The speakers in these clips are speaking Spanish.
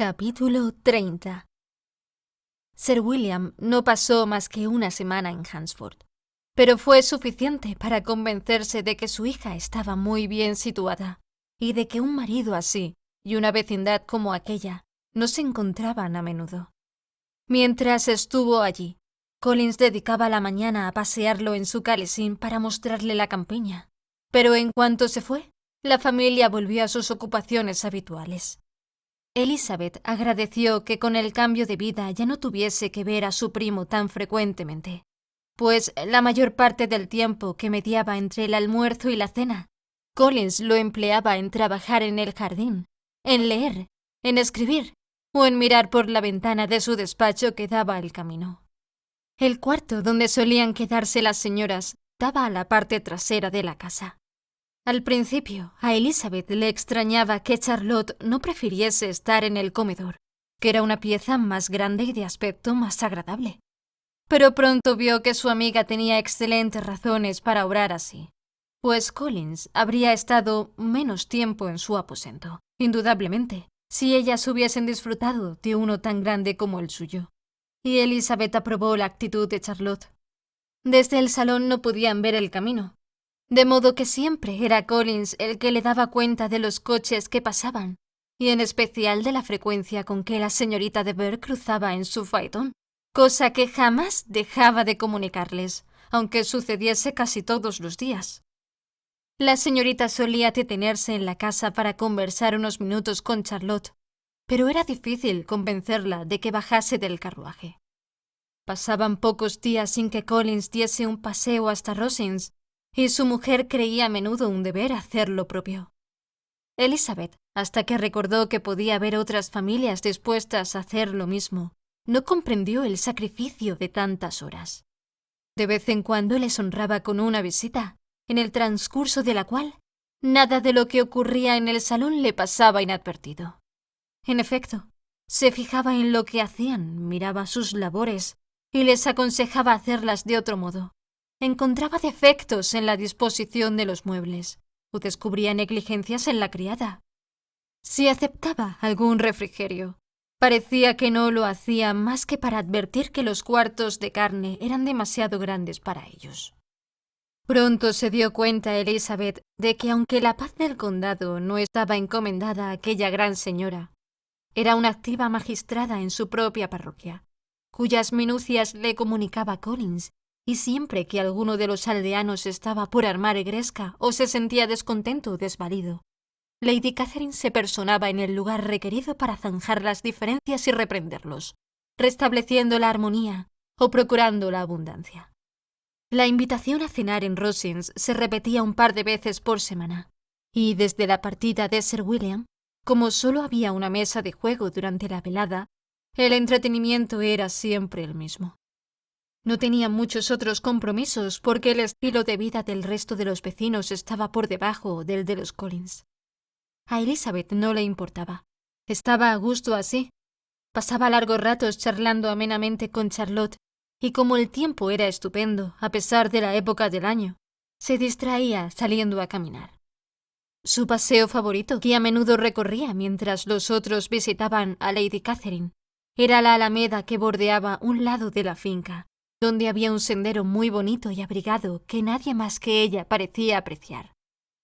Capítulo 30. Sir William no pasó más que una semana en Hunsford, pero fue suficiente para convencerse de que su hija estaba muy bien situada y de que un marido así y una vecindad como aquella no se encontraban a menudo. Mientras estuvo allí, Collins dedicaba la mañana a pasearlo en su calesín para mostrarle la campiña, pero en cuanto se fue, la familia volvió a sus ocupaciones habituales. Elizabeth agradeció que con el cambio de vida ya no tuviese que ver a su primo tan frecuentemente, pues la mayor parte del tiempo que mediaba entre el almuerzo y la cena, Collins lo empleaba en trabajar en el jardín, en leer, en escribir o en mirar por la ventana de su despacho que daba al camino. El cuarto donde solían quedarse las señoras daba a la parte trasera de la casa. Al principio, a Elizabeth le extrañaba que Charlotte no prefiriese estar en el comedor, que era una pieza más grande y de aspecto más agradable. Pero pronto vio que su amiga tenía excelentes razones para obrar así, pues Collins habría estado menos tiempo en su aposento, indudablemente, si ellas hubiesen disfrutado de uno tan grande como el suyo. Y Elizabeth aprobó la actitud de Charlotte. Desde el salón no podían ver el camino, de modo que siempre era Collins el que le daba cuenta de los coches que pasaban, y en especial de la frecuencia con que la señorita de Bourgh cruzaba en su phaetón, cosa que jamás dejaba de comunicarles, aunque sucediese casi todos los días. La señorita solía detenerse en la casa para conversar unos minutos con Charlotte, pero era difícil convencerla de que bajase del carruaje. Pasaban pocos días sin que Collins diese un paseo hasta Rosings, y su mujer creía a menudo un deber hacer lo propio. Elizabeth, hasta que recordó que podía haber otras familias dispuestas a hacer lo mismo, no comprendió el sacrificio de tantas horas. De vez en cuando les honraba con una visita, en el transcurso de la cual nada de lo que ocurría en el salón le pasaba inadvertido. En efecto, se fijaba en lo que hacían, miraba sus labores y les aconsejaba hacerlas de otro modo. Encontraba defectos en la disposición de los muebles o descubría negligencias en la criada. Si aceptaba algún refrigerio, parecía que no lo hacía más que para advertir que los cuartos de carne eran demasiado grandes para ellos. Pronto se dio cuenta Elizabeth de que aunque la paz del condado no estaba encomendada a aquella gran señora, era una activa magistrada en su propia parroquia, cuyas minucias le comunicaba Collins, y siempre que alguno de los aldeanos estaba por armar gresca o se sentía descontento o desvalido, Lady Catherine se personaba en el lugar requerido para zanjar las diferencias y reprenderlos, restableciendo la armonía o procurando la abundancia. La invitación a cenar en Rosings se repetía un par de veces por semana, y desde la partida de Sir William, como solo había una mesa de juego durante la velada, el entretenimiento era siempre el mismo. No tenía muchos otros compromisos porque el estilo de vida del resto de los vecinos estaba por debajo del de los Collins. A Elizabeth no le importaba. Estaba a gusto así. Pasaba largos ratos charlando amenamente con Charlotte, y como el tiempo era estupendo, a pesar de la época del año, se distraía saliendo a caminar. Su paseo favorito, que a menudo recorría mientras los otros visitaban a Lady Catherine, era la alameda que bordeaba un lado de la finca, donde había un sendero muy bonito y abrigado que nadie más que ella parecía apreciar,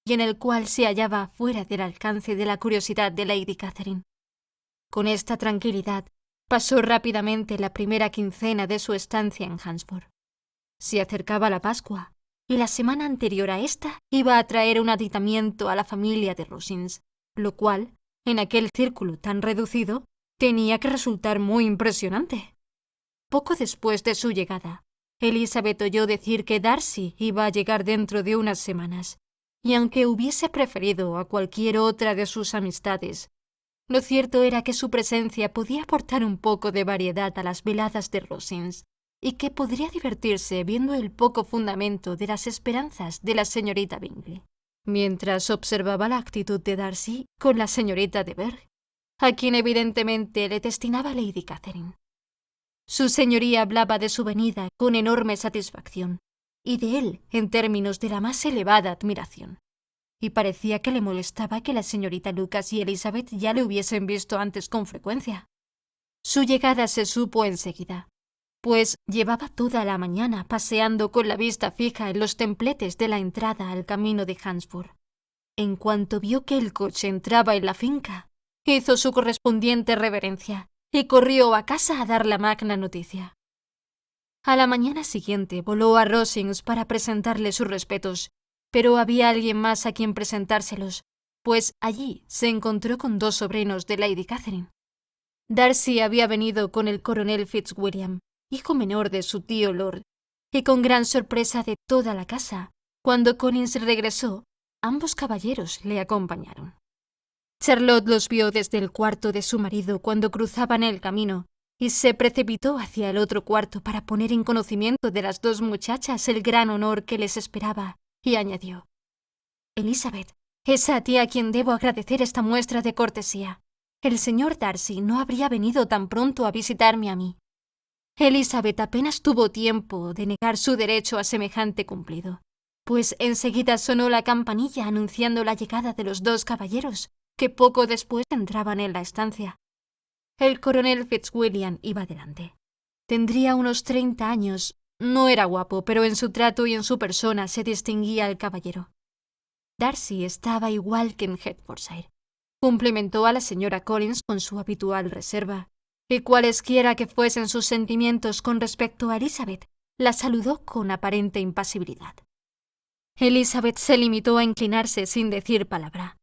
y en el cual se hallaba fuera del alcance de la curiosidad de Lady Catherine. Con esta tranquilidad, pasó rápidamente la primera quincena de su estancia en Hunsford. Se acercaba la Pascua, y la semana anterior a esta iba a traer un aditamiento a la familia de Rosings, lo cual, en aquel círculo tan reducido, tenía que resultar muy impresionante. Poco después de su llegada, Elizabeth oyó decir que Darcy iba a llegar dentro de unas semanas, y aunque hubiese preferido a cualquier otra de sus amistades, lo cierto era que su presencia podía aportar un poco de variedad a las veladas de Rosings, y que podría divertirse viendo el poco fundamento de las esperanzas de la señorita Bingley, mientras observaba la actitud de Darcy con la señorita de Bourgh, a quien evidentemente le destinaba Lady Catherine. Su señoría hablaba de su venida con enorme satisfacción, y de él en términos de la más elevada admiración. y parecía que le molestaba que la señorita Lucas y Elizabeth ya le hubiesen visto antes con frecuencia. Su llegada se supo enseguida, pues llevaba toda la mañana paseando con la vista fija en los templetes de la entrada al camino de Hunsford. En cuanto vio que el coche entraba en la finca, hizo su correspondiente reverencia y corrió a casa a dar la magna noticia. A la mañana siguiente voló a Rosings para presentarle sus respetos, pero había alguien más a quien presentárselos, pues allí se encontró con 2 sobrinos de Lady Catherine. Darcy había venido con el coronel Fitzwilliam, hijo menor de su tío Lord, y con gran sorpresa de toda la casa, cuando Collins regresó, ambos caballeros le acompañaron. Charlotte los vio desde el cuarto de su marido cuando cruzaban el camino, y se precipitó hacia el otro cuarto para poner en conocimiento de las 2 muchachas el gran honor que les esperaba, y añadió: «Elizabeth, es a ti a quien debo agradecer esta muestra de cortesía. El señor Darcy no habría venido tan pronto a visitarme a mí». Elizabeth apenas tuvo tiempo de negar su derecho a semejante cumplido, pues enseguida sonó la campanilla anunciando la llegada de los 2 caballeros, que poco después entraban en la estancia. El coronel Fitzwilliam iba delante. Tendría unos 30 años, no era guapo, pero en su trato y en su persona se distinguía el caballero. Darcy estaba igual que en Hertfordshire. Cumplimentó a la señora Collins con su habitual reserva, y cualesquiera que fuesen sus sentimientos con respecto a Elizabeth, la saludó con aparente impasibilidad. Elizabeth se limitó a inclinarse sin decir palabra.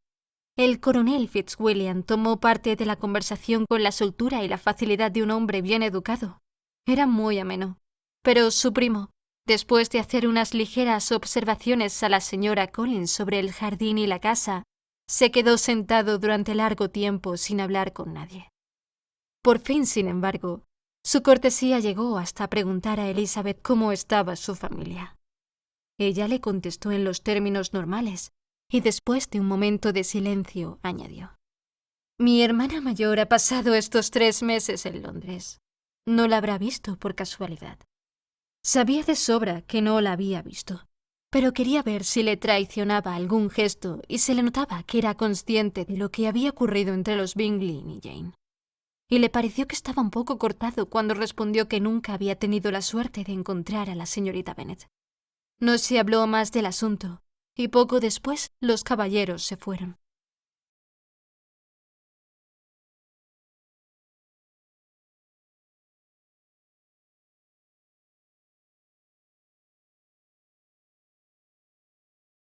El coronel Fitzwilliam tomó parte de la conversación con la soltura y la facilidad de un hombre bien educado. Era muy ameno, pero su primo, después de hacer unas ligeras observaciones a la señora Collins sobre el jardín y la casa, se quedó sentado durante largo tiempo sin hablar con nadie. Por fin, sin embargo, su cortesía llegó hasta preguntar a Elizabeth cómo estaba su familia. Ella le contestó en los términos normales, y después de un momento de silencio añadió: «Mi hermana mayor ha pasado estos 3 meses en Londres. No la habrá visto por casualidad». Sabía de sobra que no la había visto, pero quería ver si le traicionaba algún gesto y se le notaba que era consciente de lo que había ocurrido entre los Bingley y Jane. Y le pareció que estaba un poco cortado cuando respondió que nunca había tenido la suerte de encontrar a la señorita Bennet. No se habló más del asunto, y poco después los caballeros se fueron.